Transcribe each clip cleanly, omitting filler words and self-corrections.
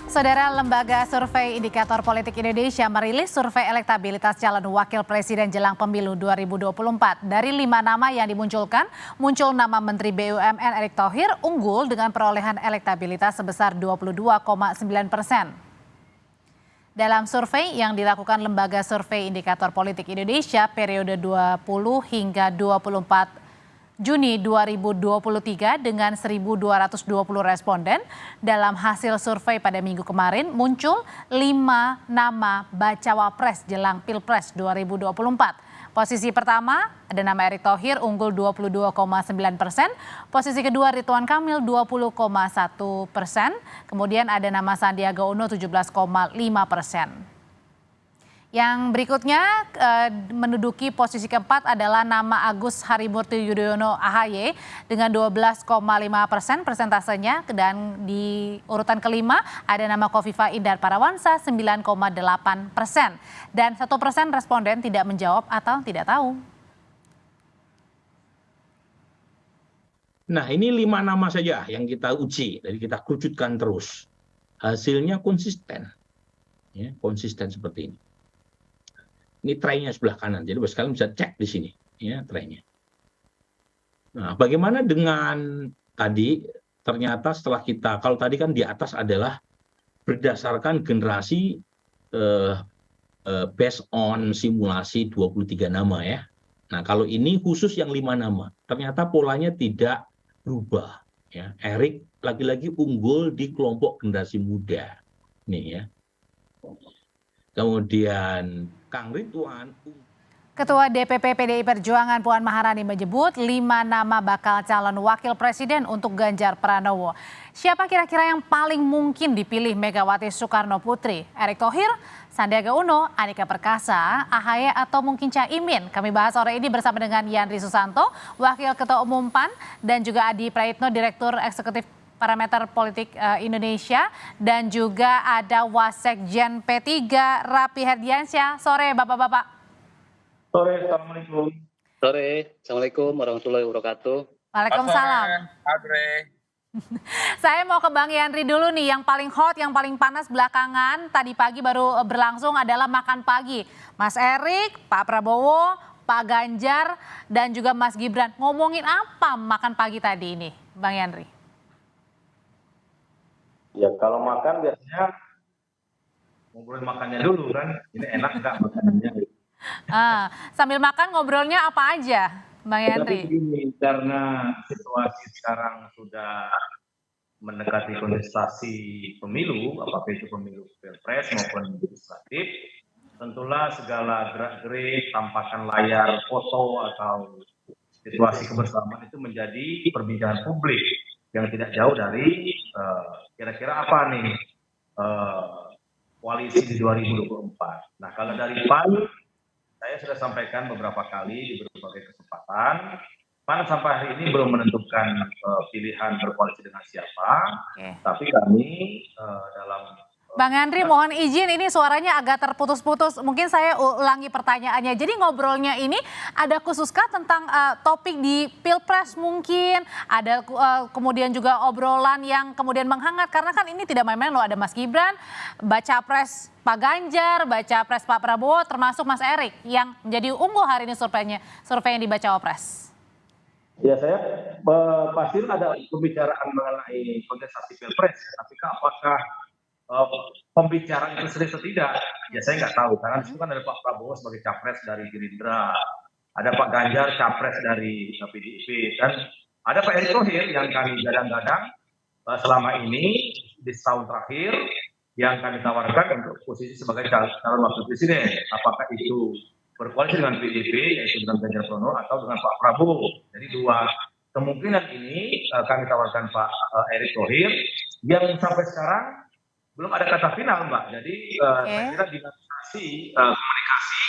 Saudara, Lembaga Survei Indikator Politik Indonesia merilis survei elektabilitas calon wakil presiden jelang pemilu 2024. Dari 5 nama yang dimunculkan, muncul nama Menteri BUMN Erick Thohir unggul dengan perolehan elektabilitas sebesar 22,9%. Dalam survei yang dilakukan Lembaga Survei Indikator Politik Indonesia periode 20 hingga 24 Juni 2023 dengan 1.220 responden, dalam hasil survei pada minggu kemarin muncul 5 nama bacawa pres jelang Pilpres 2024. Posisi pertama ada nama Erick Thohir unggul 22,9%, posisi kedua Ridwan Kamil 20,1%, kemudian ada nama Sandiaga Uno 17,5%. Yang berikutnya menduduki posisi keempat adalah nama Agus Harimurti Yudhoyono AHY dengan 12,5% persentasenya, dan di urutan kelima ada nama Khofifah Indar Parawansa 9,8%, dan 1% responden tidak menjawab atau tidak tahu. Nah, ini 5 nama saja yang kita uji, jadi kita kerucutkan terus. Hasilnya konsisten, ya, konsisten seperti ini. Ini traynya sebelah kanan, jadi sekalian bisa cek di sini, ya, traynya. Nah, bagaimana dengan tadi? Ternyata setelah kita, kalau tadi kan di atas adalah berdasarkan generasi based on simulasi 23 nama ya. Nah, kalau ini khusus yang 5 nama, ternyata polanya tidak berubah. Ya. Erick lagi-lagi unggul di kelompok generasi muda, nih ya. Kemudian Kang Ridwan. Ketua DPP PDI Perjuangan Puan Maharani menyebut 5 nama bakal calon wakil presiden untuk Ganjar Pranowo. Siapa kira-kira yang paling mungkin dipilih Megawati Soekarno Putri? Erick Thohir, Sandiaga Uno, Andika Perkasa, AHY, atau mungkin Caimin? Kami bahas sore ini bersama dengan Yandri Susanto, Wakil Ketua Umum PAN, dan juga Adi Praitno, Direktur Eksekutif Parameter Politik Indonesia, dan juga ada Wasekjen P3 Rapi Herdiansyah. Sore Bapak-bapak. Sore, Assalamualaikum. Sore, Assalamualaikum warahmatullahi wabarakatuh. Waalaikumsalam. Saya mau ke Bang Yandri dulu nih, yang paling hot, yang paling panas belakangan tadi pagi baru berlangsung adalah makan pagi. Mas Erick, Pak Prabowo, Pak Ganjar, dan juga Mas Gibran. Ngomongin apa makan pagi tadi ini, Bang Yandri? Ya kalau makan biasanya ngobrolin makannya dulu kan, ini enak nggak makanannya? Sambil makan ngobrolnya apa aja, Bang Yandri? Tapi begini, karena situasi sekarang sudah mendekati kontestasi pemilu, apakah itu pemilu pilpres maupun legislatif, tentulah segala gerak-gerik, tampakan layar, foto atau situasi kebersamaan itu menjadi perbincangan publik yang tidak jauh dari kira-kira apa nih koalisi di 2024. Nah, kalau dari PAN, saya sudah sampaikan beberapa kali di berbagai kesempatan, PAN sampai hari ini belum menentukan pilihan berkoalisi dengan siapa, tapi kami dalam Bang Yandri, mohon izin, ini suaranya agak terputus-putus. Mungkin saya ulangi pertanyaannya. Jadi ngobrolnya ini ada khususkah tentang topik di Pilpres mungkin? Ada kemudian juga obrolan yang kemudian menghangat. Karena kan ini tidak main-main loh, ada Mas Gibran, baca pres Pak Ganjar, baca pres Pak Prabowo, termasuk Mas Erick yang menjadi unggul hari ini survei yang dibaca Wapres. Ya, saya pasti ada pembicaraan mengenai kontestasi Pilpres. Tapi apakah pembicaraan itu serius atau tidak, ya saya nggak tahu, karena itu kan ada Pak Prabowo sebagai capres dari Gerindra, ada Pak Ganjar capres dari PDIP, dan ada Pak Erick Thohir yang kami gadang-gadang selama ini di setahun terakhir yang kami tawarkan untuk posisi sebagai calon wakil presiden, apakah itu berkoalisi dengan PDIP yaitu dengan Ganjar Pranowo atau dengan Pak Prabowo. Jadi 2 kemungkinan ini kami tawarkan Pak Erick Thohir yang sampai sekarang belum ada kata final, Mbak. Jadi saya kira dinamikasi komunikasi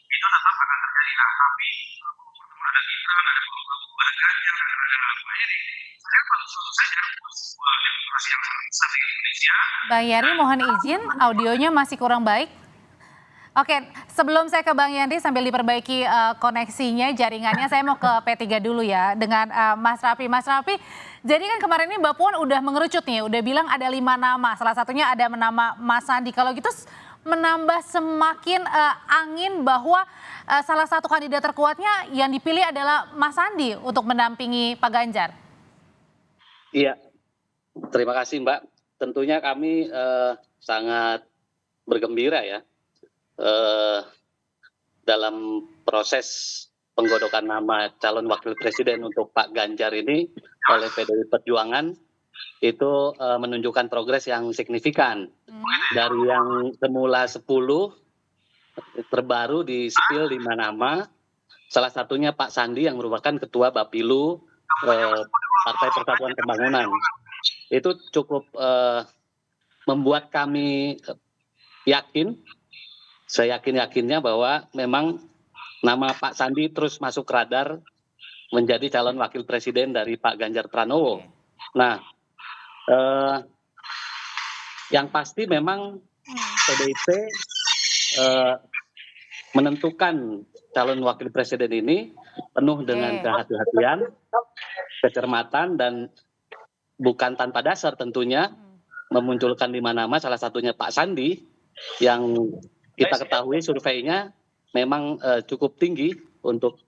itu tetap akan terjadi. Nah, tapi pertemuan ada Gibran, ada Pak Prabowo, ada Ganjar, ada Pak Erick. Saya tentu saja sebuah demokrasi yang sangat besar di Indonesia. Bang Yandri, mohon izin, audionya masih kurang baik. Oke, sebelum saya ke Bang Yandri sambil diperbaiki koneksinya, jaringannya, saya mau ke P3 dulu ya dengan Mas Raffi. Mas Raffi, jadi kan kemarin ini Mbak Puan udah mengerucut nih, udah bilang ada 5 nama, salah satunya ada nama Mas Sandi. Kalau gitu menambah semakin angin bahwa salah satu kandidat terkuatnya yang dipilih adalah Mas Sandi untuk mendampingi Pak Ganjar. Iya, terima kasih Mbak. Tentunya kami sangat bergembira ya dalam proses penggodokan nama calon wakil presiden untuk Pak Ganjar ini oleh PDI Perjuangan itu menunjukkan progres yang signifikan. Dari yang semula 10 terbaru di spill 5 nama, salah satunya Pak Sandi yang merupakan Ketua Bapilu Partai Persatuan Pembangunan. Itu cukup membuat kami yakin, seyakin-yakinnya bahwa memang nama Pak Sandi terus masuk radar menjadi calon wakil presiden dari Pak Ganjar Pranowo. Nah, yang pasti memang PDIP menentukan calon wakil presiden ini penuh dengan kehati-hatian, kecermatan, dan bukan tanpa dasar tentunya memunculkan 5 nama, salah satunya Pak Sandi yang kita ketahui surveinya memang cukup tinggi untuk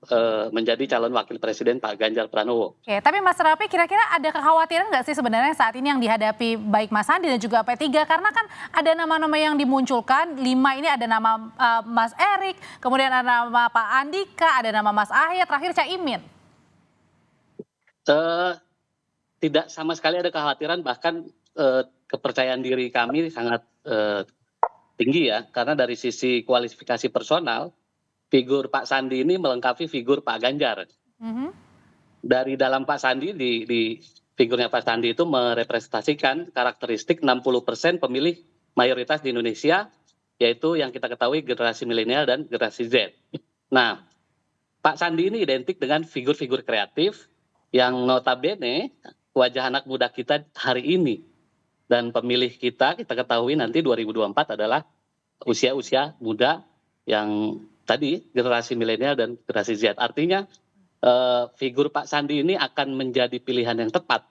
menjadi calon wakil presiden Pak Ganjar Pranowo. Oke, tapi Mas Raffi kira-kira ada kekhawatiran nggak sih sebenarnya saat ini yang dihadapi baik Mas Sandi dan juga P3? Karena kan ada nama-nama yang dimunculkan, 5 ini ada nama Mas Erik, kemudian ada nama Pak Andika, ada nama Mas Ahy, terakhir Caimin. Tidak sama sekali ada kekhawatiran, bahkan kepercayaan diri kami sangat tinggi ya, karena dari sisi kualifikasi personal, figur Pak Sandi ini melengkapi figur Pak Ganjar. Dari dalam Pak Sandi, di figurnya Pak Sandi itu merepresentasikan karakteristik 60% pemilih mayoritas di Indonesia, yaitu yang kita ketahui generasi milenial dan generasi Z. Nah, Pak Sandi ini identik dengan figur-figur kreatif yang notabene wajah anak muda kita hari ini. Dan pemilih kita ketahui nanti 2024 adalah usia-usia muda yang tadi generasi milenial dan generasi Z. Artinya figur Pak Sandi ini akan menjadi pilihan yang tepat,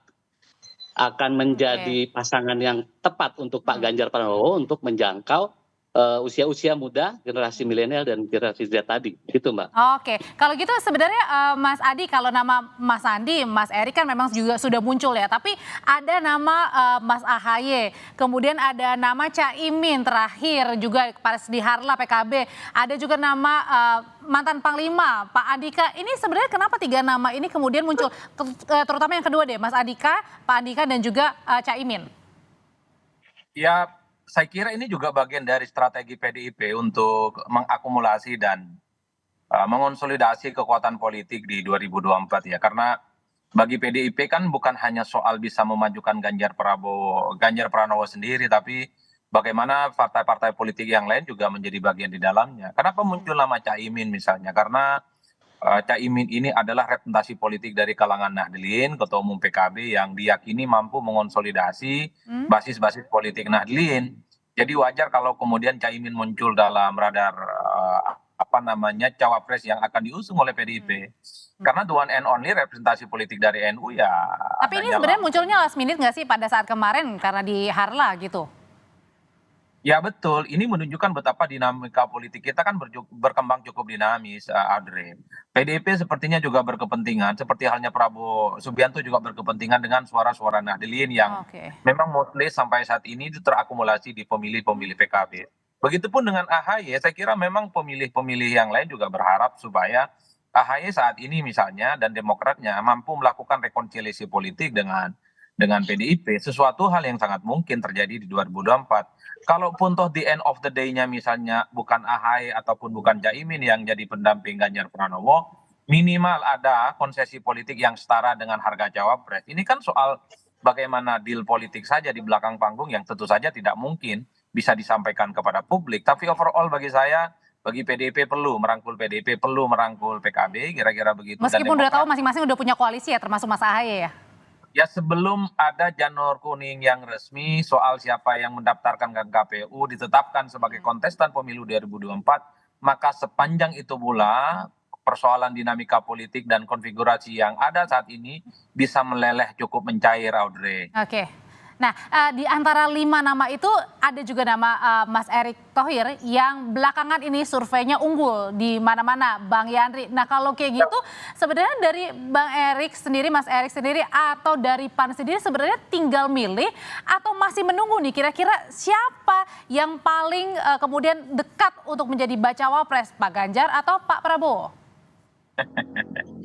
akan menjadi pasangan yang tepat untuk Pak Ganjar Pranowo untuk menjangkau usia-usia muda, generasi milenial dan generasi Z tadi, gitu Mbak. Oke, kalau gitu sebenarnya Mas Adi, kalau nama Mas Sandi, Mas Erik kan memang juga sudah muncul ya, tapi ada nama Mas Ahy, kemudian ada nama Caimin terakhir juga pas di Harla PKB, ada juga nama mantan Panglima Pak Andika. Ini sebenarnya kenapa 3 nama ini kemudian muncul, terutama yang kedua deh, Mas Andika, Pak Andika dan juga Caimin? Ya, saya kira ini juga bagian dari strategi PDIP untuk mengakumulasi dan mengonsolidasi kekuatan politik di 2024 ya. Karena bagi PDIP kan bukan hanya soal bisa memajukan Ganjar Pranowo sendiri, tapi bagaimana partai-partai politik yang lain juga menjadi bagian di dalamnya. Kenapa muncul nama Caimin misalnya? Karena Caimin ini adalah representasi politik dari kalangan Nahdlin, Ketua Umum PKB yang diyakini mampu mengonsolidasi basis-basis politik Nahdlin. Jadi wajar kalau kemudian Caimin muncul dalam radar cawapres yang akan diusung oleh PDIP. Karena the one and only representasi politik dari NU ya. Tapi ini sebenarnya munculnya last minute nggak sih pada saat kemarin karena di Harla gitu? Ya betul, ini menunjukkan betapa dinamika politik kita kan berkembang cukup dinamis, Audrey. PDIP sepertinya juga berkepentingan, seperti halnya Prabowo Subianto juga berkepentingan dengan suara-suara Nahdlin yang memang mostly sampai saat ini itu terakumulasi di pemilih-pemilih PKB. Begitupun dengan AHY, saya kira memang pemilih-pemilih yang lain juga berharap supaya AHY saat ini misalnya dan Demokratnya mampu melakukan rekonsiliasi politik dengan PDIP, sesuatu hal yang sangat mungkin terjadi di 2024. Kalaupun toh the end of the day-nya misalnya bukan AHY ataupun bukan Caimin yang jadi pendamping Ganjar Pranowo, minimal ada konsesi politik yang setara dengan harga cawapres. Ini kan soal bagaimana deal politik saja di belakang panggung yang tentu saja tidak mungkin bisa disampaikan kepada publik. Tapi overall bagi saya, bagi PDIP perlu merangkul PDIP, perlu merangkul PKB, kira-kira begitu. Meskipun udah tahu masing-masing udah punya koalisi ya, termasuk Mas Ahy ya? Ya sebelum ada janur kuning yang resmi soal siapa yang mendaftarkan ke KPU ditetapkan sebagai kontestan pemilu 2024, maka sepanjang itu pula persoalan dinamika politik dan konfigurasi yang ada saat ini bisa meleleh cukup mencair, Audrey. Oke. Nah, di antara 5 nama itu ada juga nama Mas Erick Thohir yang belakangan ini surveinya unggul di mana-mana, Bang Yandri. Nah, kalau kayak gitu sebenarnya dari Bang Erick sendiri, Mas Erick sendiri atau dari PAN sendiri sebenarnya tinggal milih atau masih menunggu nih kira-kira siapa yang paling kemudian dekat untuk menjadi bacawa pres, Pak Ganjar atau Pak Prabowo?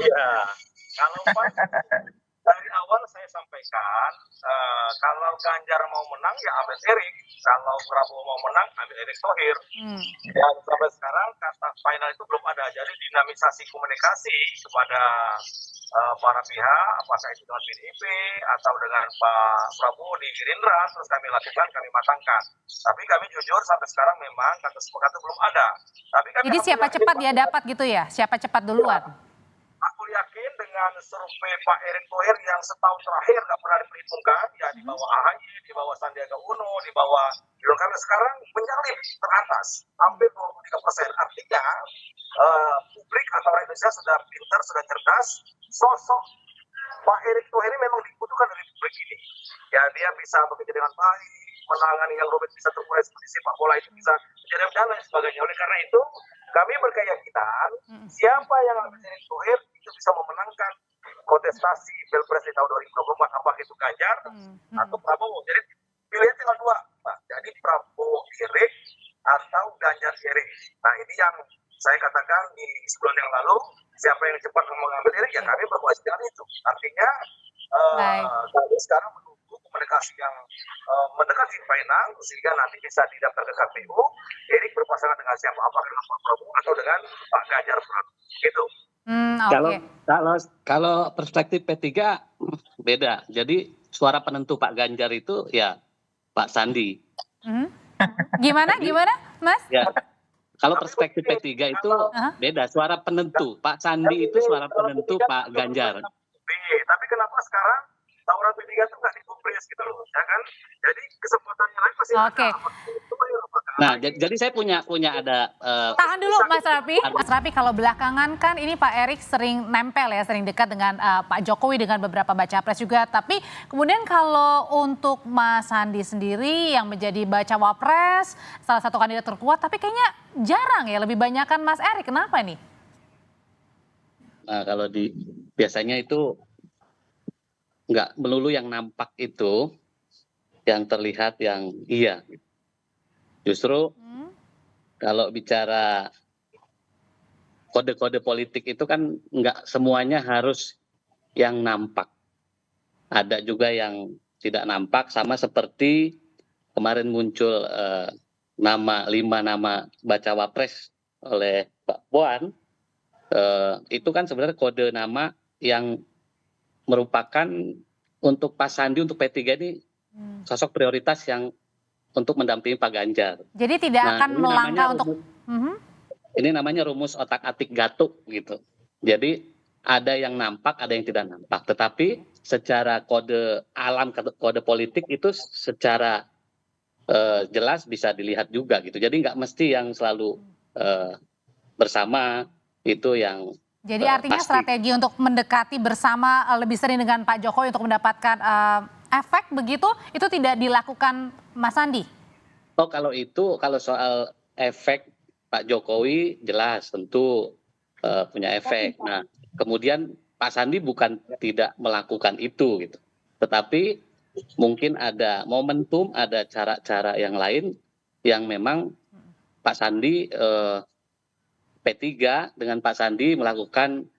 Ya, kalau dari awal saya sampaikan, kalau Ganjar mau menang ya ambil Erik, kalau Prabowo mau menang ambil Erick Thohir. Dan sampai sekarang kata final itu belum ada, jadi dinamisasi komunikasi kepada para pihak, apakah itu dengan PDIP atau dengan Pak Prabowo di Gerindra, terus kami lakukan, kami matangkan. Tapi kami jujur sampai sekarang memang kata sepakatan belum ada. Tapi kami Jadi siapa cepat dia dapat gitu ya? Siapa cepat duluan? Aku yakin dengan survei Pak Erick Thohir yang setahun terakhir nggak pernah diperhitungkan, ya di bawah AHY, di bawah Sandiaga Uno, di bawah Ridwan Kamil, sekarang menyalip teratas, hampir 23%. Artinya publik atau rakyat Indonesia sudah pintar, sudah cerdas. Sosok Pak Erick Thohir ini memang dibutuhkan dari publik ini. Ya dia bisa bekerja dengan baik, menangani yang rumit bisa terurai seperti sepak bola itu bisa menjadi dan lain sebagainya. Oleh karena itu kami berkeyakinan siapa yang ambil Erick Thohir itu bisa memenangkan kontestasi Pilpres di tahun 2024, apakah itu Ganjar atau Prabowo. Jadi pilihan tinggal 2, Pak. Jadi Prabowo Erick atau Ganjar Erick. Nah ini yang saya katakan di sebulan yang lalu, siapa yang cepat mengambil Erick ya kami berkoalisi dengan itu. Artinya kami sekarang menunggu komunikasi yang mendekati final sehingga nanti bisa didaftar ke KPU. Erick berpasangan dengan siapa? Apakah dengan Pak Prabowo atau dengan Pak Ganjar Pranowo? Gitu. Kalau perspektif P3 beda. Jadi suara penentu Pak Ganjar itu ya Pak Sandi. Gimana, Mas? Ya. Kalau perspektif P3 itu beda. Suara penentu Pak Sandi itu suara penentu Pak Ganjar. Tapi kenapa sekarang tawaran P3 itu nggak dikumpres gitu loh, ya kan? Jadi kesempatan yang lain masih ada. Nah, jadi saya punya ada. Tahan dulu Mas Rafi. Mas Rafi, kalau belakangan kan ini Pak Erick sering nempel ya, sering dekat dengan Pak Jokowi dengan beberapa baca pres juga. Tapi kemudian kalau untuk Mas Sandi sendiri yang menjadi bacawa pres, salah satu kandidat terkuat, tapi kayaknya jarang ya, lebih banyak kan Mas Erick. Kenapa nih? Nah, kalau biasanya itu nggak melulu yang nampak itu, yang terlihat yang iya. Justru kalau bicara kode-kode politik itu kan nggak semuanya harus yang nampak. Ada juga yang tidak nampak, sama seperti kemarin muncul 5 nama bacawa pres oleh Pak Puan. Itu kan sebenarnya kode nama yang merupakan untuk Pak Sandi, untuk P3 ini sosok prioritas yang untuk mendampingi Pak Ganjar. Jadi tidak akan melangkah untuk ini namanya rumus otak-atik gatuk gitu. Jadi ada yang nampak, ada yang tidak nampak. Tetapi secara kode alam, kode politik itu secara jelas bisa dilihat juga gitu. Jadi nggak mesti yang selalu bersama itu yang jadi artinya pasti. Strategi untuk mendekati bersama lebih sering dengan Pak Jokowi untuk mendapatkan efek begitu, itu tidak dilakukan Mas Sandi? Oh kalau soal efek Pak Jokowi jelas tentu punya efek. Nah kemudian Pak Sandi bukan tidak melakukan itu gitu. Tetapi mungkin ada momentum, ada cara-cara yang lain yang memang Pak Sandi P3 dengan Pak Sandi melakukan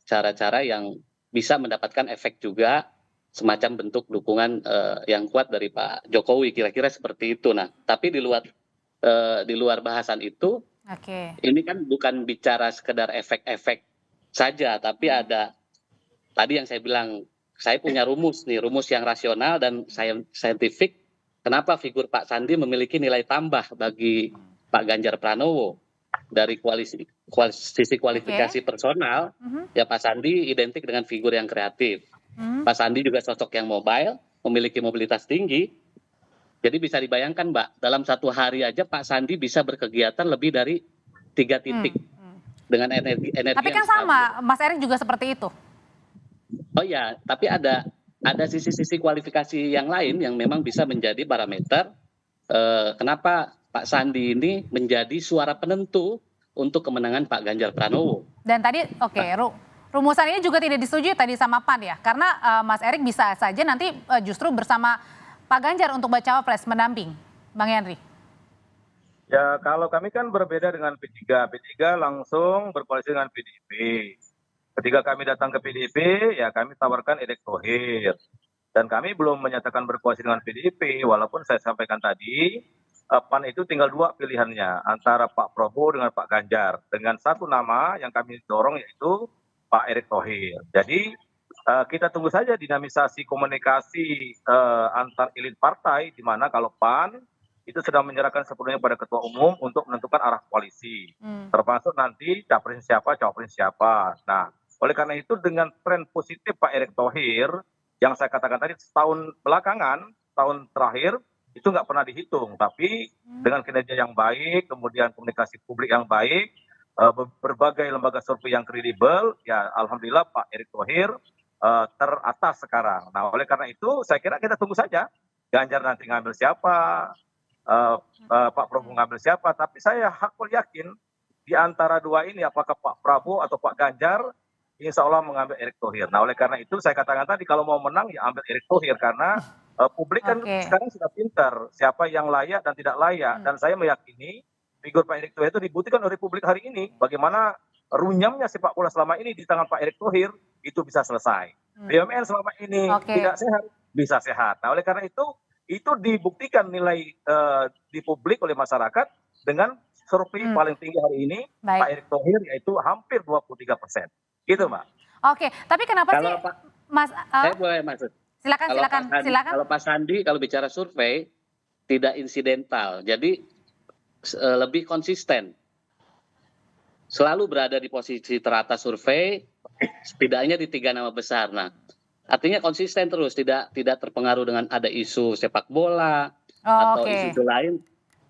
cara-cara yang bisa mendapatkan efek juga, semacam bentuk dukungan yang kuat dari Pak Jokowi, kira-kira seperti itu. Nah, tapi di luar bahasan itu, ini kan bukan bicara sekedar efek-efek saja, tapi ada tadi yang saya bilang, saya punya rumus yang rasional dan saintifik. Kenapa figur Pak Sandi memiliki nilai tambah bagi Pak Ganjar Pranowo? Dari sisi kualifikasi personal, ya Pak Sandi identik dengan figur yang kreatif. Pak Sandi juga sosok yang mobile, memiliki mobilitas tinggi. Jadi bisa dibayangkan Mbak, dalam satu hari aja Pak Sandi bisa berkegiatan lebih dari 3 titik dengan energi Tapi yang kan stabil. sama, Mas Erik juga seperti itu. Oh ya, tapi ada sisi-sisi kualifikasi yang lain yang memang bisa menjadi parameter kenapa Pak Sandi ini menjadi suara penentu untuk kemenangan Pak Ganjar Pranowo. Dan tadi rumusan ini juga tidak disetujui tadi sama PAN ya, karena Mas Erik bisa saja nanti justru bersama Pak Ganjar untuk bacawa pres mendamping, Bang Yandri. Ya, kalau kami kan berbeda dengan P3. P3 langsung berkoalisi dengan PDIP. Ketika kami datang ke PDIP, ya kami tawarkan Erick Thohir. Dan kami belum menyatakan berkoalisi dengan PDIP, walaupun saya sampaikan tadi, PAN itu tinggal 2 pilihannya, antara Pak Prabowo dengan Pak Ganjar. Dengan satu nama yang kami dorong yaitu Pak Erick Thohir. Jadi kita tunggu saja dinamisasi komunikasi antar elit partai, di mana kalau PAN itu sedang menyerahkan sepenuhnya pada ketua umum untuk menentukan arah koalisi, termasuk nanti capres siapa, cawapres siapa. Nah, oleh karena itu dengan tren positif Pak Erick Thohir yang saya katakan tadi setahun belakangan, tahun terakhir itu nggak pernah dihitung, tapi dengan kinerja yang baik, kemudian komunikasi publik yang baik, berbagai lembaga survei yang kredibel, ya alhamdulillah Pak Erick Thohir teratas sekarang. Nah, oleh karena itu saya kira kita tunggu saja Ganjar nanti ngambil siapa, Pak Prabowo ngambil siapa, tapi saya hakul yakin di antara 2 ini apakah Pak Prabowo atau Pak Ganjar, insya Allah mengambil Erick Thohir. Nah, oleh karena itu saya katakan tadi kalau mau menang ya ambil Erick Thohir, karena publik kan sekarang sudah pintar siapa yang layak dan tidak layak. Dan saya meyakini figur Pak Erick Thohir itu dibuktikan oleh publik hari ini. Bagaimana runyamnya sepak bola selama ini di tangan Pak Erick Thohir itu bisa selesai. BUMN selama ini tidak sehat, bisa sehat. Nah, oleh karena itu dibuktikan nilai di publik oleh masyarakat dengan survei paling tinggi hari ini, Pak Erick Thohir, yaitu hampir 23%. Gitu, Mbak. Oke, tapi kenapa Kalau sih, Mas? Saya boleh maksud. Silakan. Kalau Pak Sandi kalau bicara survei tidak insidental, jadi lebih konsisten. Selalu berada di posisi teratas survei, setidaknya di 3 nama besar. Nah, artinya konsisten terus, tidak terpengaruh dengan ada isu sepak bola atau isu lain.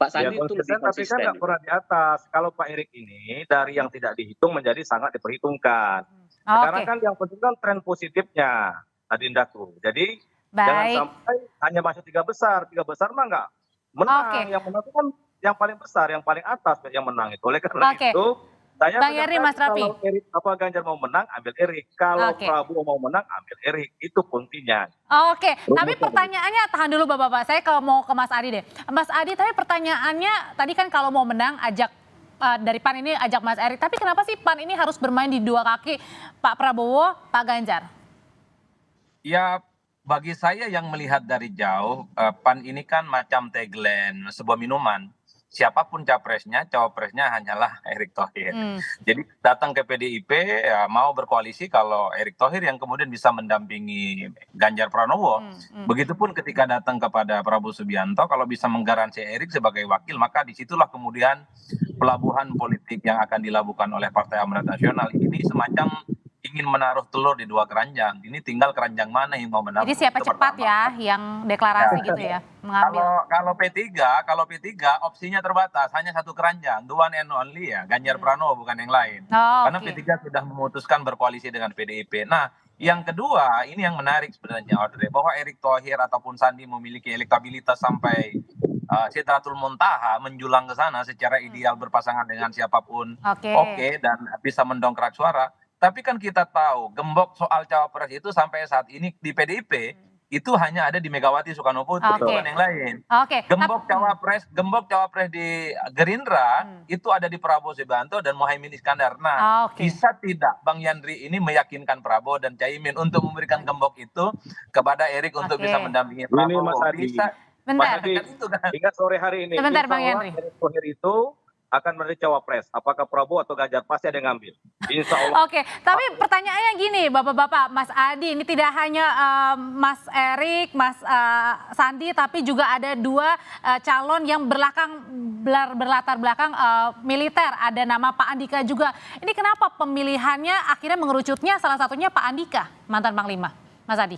Pak Sandi itu lebih konsisten. Tapi kan nggak pernah di atas. Kalau Pak Erick ini dari yang tidak dihitung menjadi sangat diperhitungkan. Sekarang kan yang penting kan tren positifnya, Adindaku. Jadi jangan sampai hanya masuk 3 besar. 3 besar mah nggak menang. Yang menang itu kan yang paling besar, yang paling atas yang menang itu. Oleh karena itu saya Bang Yandri, Mas Rafi. Kalau Erick Ganjar mau menang, ambil Erick. Kalau Prabowo mau menang, ambil Erick. Itu kuncinya. Oke, tapi pertanyaannya, tahan dulu Bapak-Bapak. Saya kalau mau ke Mas Adi deh. Mas Adi, tapi pertanyaannya tadi kan kalau mau menang ajak dari PAN ini ajak Mas Erik. Tapi kenapa sih PAN ini harus bermain di 2 kaki, Pak Prabowo, Pak Ganjar? Ya, bagi saya yang melihat dari jauh, PAN ini kan macam tagline sebuah minuman. Siapapun capresnya, cawapresnya hanyalah Erick Thohir. Jadi datang ke PDIP ya, mau berkoalisi kalau Erick Thohir yang kemudian bisa mendampingi Ganjar Pranowo. Begitupun ketika datang kepada Prabowo Subianto, kalau bisa menggaransi Erick sebagai wakil, maka disitulah kemudian pelabuhan politik yang akan dilakukan oleh Partai Amanat Nasional ini semacam ingin menaruh telur di 2 keranjang. Ini tinggal keranjang mana yang mau menang. Jadi siapa cepat ya yang deklarasi gitu ya mengambil. Kalau P3 opsinya terbatas, hanya 1 keranjang, the one and only ya, Ganjar Pranowo bukan yang lain. Karena P3 sudah memutuskan berkoalisi dengan PDIP. Nah, yang kedua, ini yang menarik sebenarnya Audrey, bahwa Erick Thohir ataupun Sandi memiliki elektabilitas sampai Sidratul Muntaha menjulang ke sana secara ideal berpasangan dengan siapapun dan bisa mendongkrak suara. Tapi kan kita tahu gembok soal cawapres itu sampai saat ini di PDIP itu hanya ada di Megawati Soekarno Putri, bukan yang lain. Gembok cawapres di Gerindra itu ada di Prabowo Subianto dan Muhaimin Iskandar. Nah, bisa tidak Bang Yandri ini meyakinkan Prabowo dan Caimin untuk memberikan gembok itu kepada Erick untuk bisa mendampingi Prabowo? Bisa. Bentar. Hingga sore hari ini. Sebentar Bang Yandri. Erick Thohir itu akan menjadi cawapres. Apakah Prabowo atau Ganjar pasti ada yang ngambil. Insya Allah. Oke, tapi pertanyaannya gini, Bapak-bapak, Mas Adi, ini tidak hanya Mas Erik, Mas Sandi, tapi juga ada 2 calon yang berlatar belakang militer. Ada nama Pak Andika juga. Ini kenapa pemilihannya akhirnya mengerucutnya salah satunya Pak Andika, mantan Panglima? Mas Adi?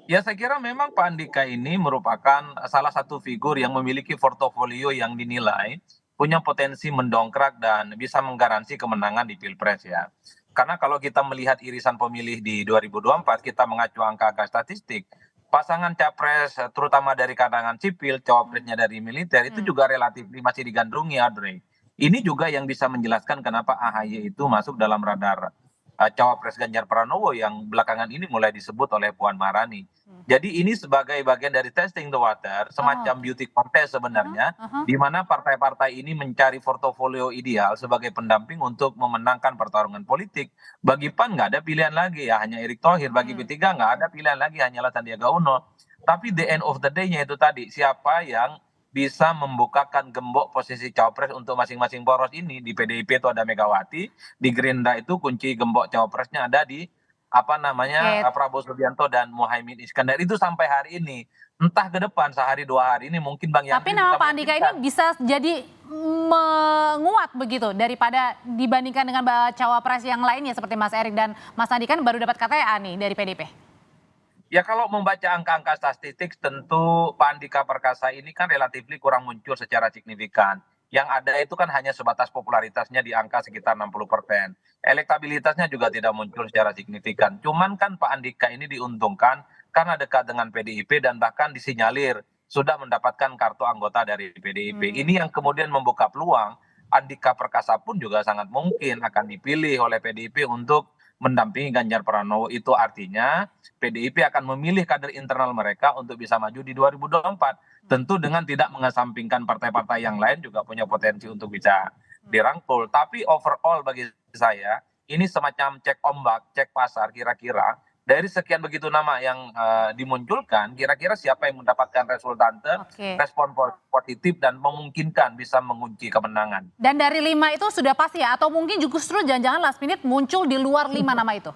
Ya saya kira memang Pak Andika ini merupakan salah satu figur yang memiliki portofolio yang dinilai punya potensi mendongkrak dan bisa menggaransi kemenangan di Pilpres ya. Karena kalau kita melihat irisan pemilih di 2024, kita mengacu angka-angka statistik, pasangan capres terutama dari kalangan sipil, cawapresnya dari militer itu juga relatif masih digandrungi Audrey. Ini juga yang bisa menjelaskan kenapa AHY itu masuk dalam radar cawapres Ganjar Pranowo yang belakangan ini mulai disebut oleh Puan Maharani. Jadi ini sebagai bagian dari testing the water, semacam Oke. beauty contest sebenarnya, di mana partai-partai ini mencari portofolio ideal sebagai pendamping untuk memenangkan pertarungan politik. Bagi PAN nggak ada pilihan lagi ya, hanya Erick Thohir. Bagi P3 nggak ada pilihan lagi, hanyalah Sandiaga Uno. Tapi the end of the day-nya itu tadi, siapa yang bisa membukakan gembok posisi cawapres untuk masing-masing poros ini. Di PDIP itu ada Megawati, di Gerindra itu kunci gembok cawapresnya ada di Oke. Prabowo Subianto dan Muhaimin Iskandar. Itu sampai hari ini. Entah ke depan sehari 2 hari ini mungkin Bang Tapi Yandri nama bisa Pak Andika ini meyakinkan. bisa jadi menguat begitu daripada dibandingkan dengan cawapres yang lainnya seperti Mas Erik dan Mas Andi kan baru dapat KTA nih dari PDP. Ya kalau membaca angka-angka statistik tentu Pak Andika Perkasa ini kan relatif kurang muncul secara signifikan. Yang ada itu kan hanya sebatas popularitasnya di angka sekitar 60%. Elektabilitasnya juga tidak muncul secara signifikan. Cuman kan Pak Andika ini diuntungkan karena dekat dengan PDIP dan bahkan disinyalir sudah mendapatkan kartu anggota dari PDIP. Ini yang kemudian membuka peluang Andika Perkasa pun juga sangat mungkin akan dipilih oleh PDIP untuk mendampingi Ganjar Pranowo. Itu artinya PDIP akan memilih kader internal mereka untuk bisa maju di 2024. Tentu dengan tidak mengesampingkan partai-partai yang lain juga punya potensi untuk bisa dirangkul. Tapi overall bagi saya ini semacam cek ombak, cek pasar kira-kira dari sekian begitu nama yang dimunculkan, kira-kira siapa yang mendapatkan resultante, Oke. respon positif dan memungkinkan bisa mengunci kemenangan. Dan dari 5 itu sudah pasti ya atau mungkin justru jangan-jangan last minute muncul di luar 5 nama itu?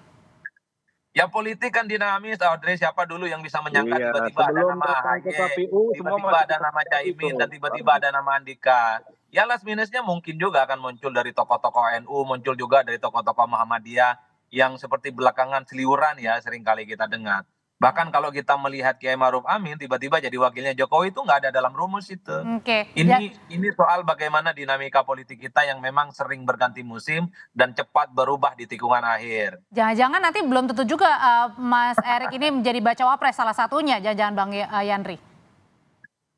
Ya politik kan dinamis, Audrey, siapa dulu yang bisa menyangka Iya, tiba-tiba ada sebelum nama datang ke AHY, KPU semua tiba-tiba masih ada kita nama itu. Caimin, dan tiba-tiba ada nama Andika. Ya last minute-nya mungkin juga akan muncul dari tokoh-tokoh NU, muncul juga dari tokoh-tokoh Muhammadiyah yang seperti belakangan seliuran ya seringkali kita dengar. Bahkan kalau kita melihat Kiai Maruf Amin tiba-tiba jadi wakilnya Jokowi itu nggak ada dalam rumus itu. Oke. Ini soal bagaimana dinamika politik kita yang memang sering berganti musim dan cepat berubah di tikungan akhir. Jangan-jangan nanti belum tentu juga Mas Erik ini menjadi bacawa pres salah satunya jangan-jangan Bang Yandri.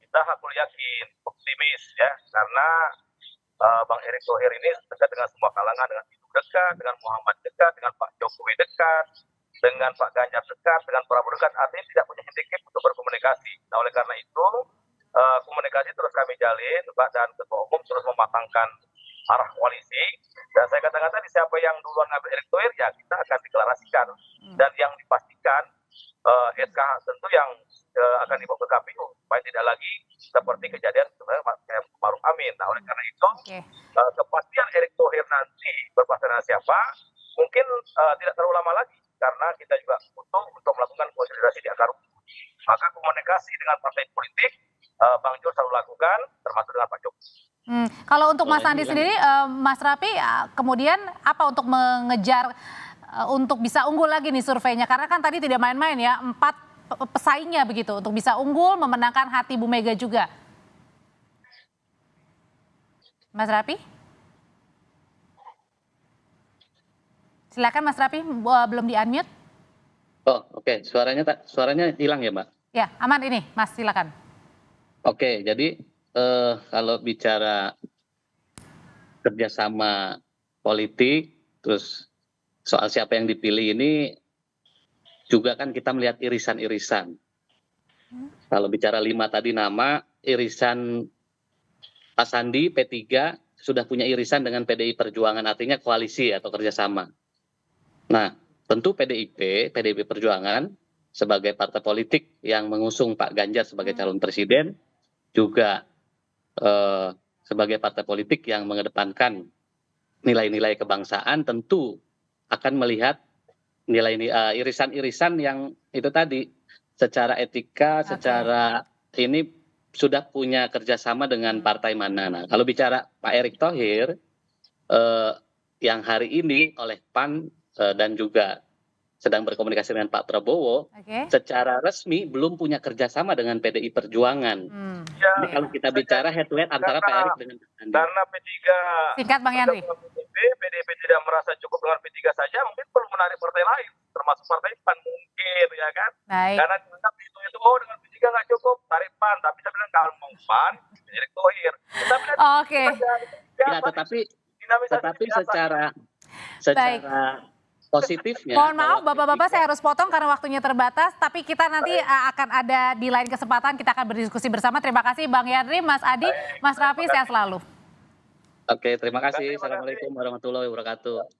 Kita aku yakin optimis ya karena Bang Erick Thohir ini dekat dengan semua kalangan, dengan Ibu dekat, dengan Muhammad dekat, dengan Pak Jokowi dekat, dengan Pak Ganjar dekat, dengan Prabowo dekat, artinya tidak punya handicap untuk berkomunikasi. Nah oleh karena itu komunikasi terus kami jalin, Pak dan Ketua Umum terus mematangkan arah koalisi. Dan saya katakan tadi siapa yang duluan ngambil Erick Thohir ya kita akan deklarasikan. Dan yang dipastikan SK tentu yang akan dibawa ke KPU supaya tidak lagi seperti kejadian sebenarnya Maruf Amin. Nah oleh karena itu kepastian Erick Thohir nanti berpasangan siapa mungkin tidak terlalu lama lagi karena kita juga butuh untuk melakukan konsolidasi di akar rumput. Maka komunikasi dengan partai politik Bang Jo selalu lakukan termasuk dengan Pak Jokowi. Kalau untuk Mas Andi sendiri, Mas Rapi, kemudian apa untuk mengejar untuk bisa unggul lagi nih surveinya? Karena kan tadi tidak main-main ya, 4 pesaingnya begitu untuk bisa unggul memenangkan hati Bu Mega juga. Mas Rapi? Silakan Mas Rapi, belum di-unmute. Oh, oke. Suaranya hilang ya, Mbak? Ya, aman ini, Mas, silakan. Oke, jadi kalau bicara kerjasama politik, terus soal siapa yang dipilih ini juga kan kita melihat irisan-irisan. Kalau bicara 5 tadi nama, irisan Pak Sandi, P3 sudah punya irisan dengan PDI Perjuangan, artinya koalisi atau kerjasama. Nah, tentu PDIP Perjuangan sebagai partai politik yang mengusung Pak Ganjar sebagai calon presiden, juga sebagai partai politik yang mengedepankan nilai-nilai kebangsaan, tentu akan melihat nilai irisan-irisan yang itu tadi secara etika, secara ini sudah punya kerjasama dengan partai mana. Nah, kalau bicara Pak Erick Thohir yang hari ini oleh PAN dan juga sedang berkomunikasi dengan Pak Prabowo, Oke. secara resmi belum punya kerjasama dengan PDI Perjuangan. Ya, Jadi kalau kita bicara head to head antara Pak Erick dengan Pak Sandi. karena P3 Singkat Bang Yandri. PDIP tidak merasa cukup dengan P3 saja, mungkin perlu menarik partai lain, termasuk partai PAN mungkin, ya kan? Baik. Karena dianggap itu dengan P3 nggak cukup, tarik PAN. Tapi saya bilang kalau mau PAN, Erick Thohir. Oke. Ya, tetapi secara positifnya. Mohon maaf Bapak-bapak, saya harus potong karena waktunya terbatas, tapi kita nanti akan ada di lain kesempatan, kita akan berdiskusi bersama. Terima kasih Bang Yandri, Mas Adi, Mas Raffi, sehat selalu. Oke, terima kasih. Assalamualaikum warahmatullahi wabarakatuh.